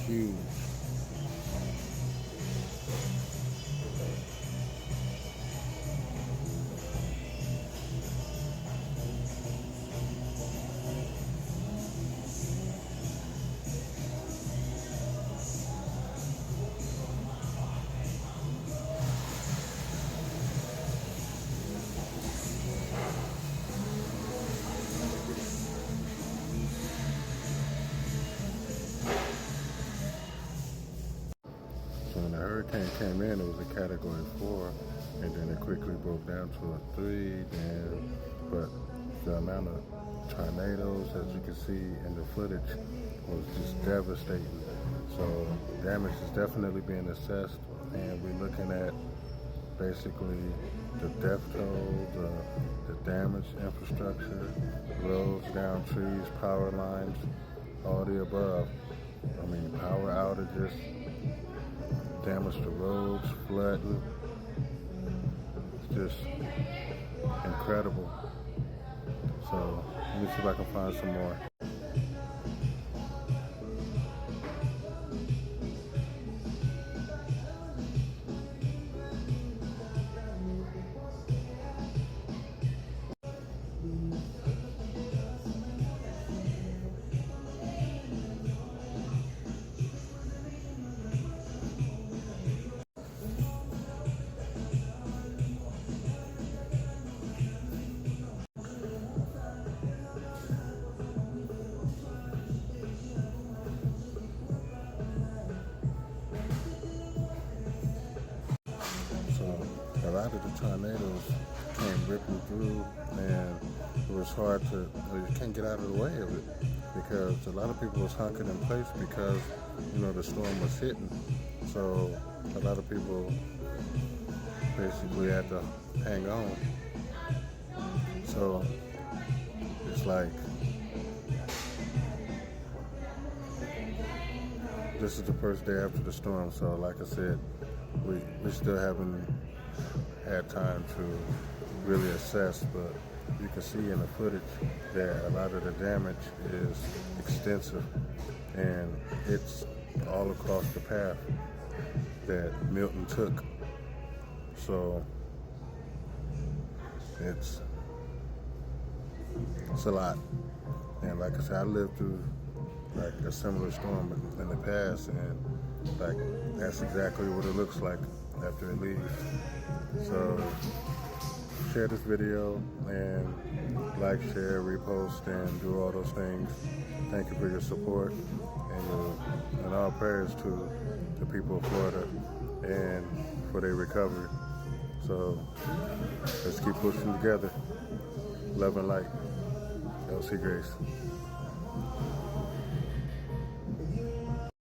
huge. So when the hurricane came in, it was a Category 4, and then it quickly broke down to a 3. But the amount of tornadoes, as you can see in the footage, was just devastating. So damage is definitely being assessed, and we're looking at basically the death toll, the damaged infrastructure, roads down, trees, power lines, all the above. I mean, power outages, damage to roads, flooding. It's just incredible. So let me see if I can find some more. So a lot of the tornadoes came ripping through, and it was hard to, you can't get out of the way of it because a lot of people was hunkered in place because, the storm was hitting. So a lot of people basically had to hang on. So it's like, this is the first day after the storm, so like I said, we still haven't had time to really assess, but you can see in the footage that a lot of the damage is extensive, and it's all across the path that Milton took. So it's a lot. And like I said, I lived through like a similar storm in the past, and like that's exactly what it looks like after it leaves. So share this video and like, share, repost, and do all those things. Thank you for your support and all prayers to the people of Florida and for their recovery. So let's keep pushing together. Love and light. LC Grace.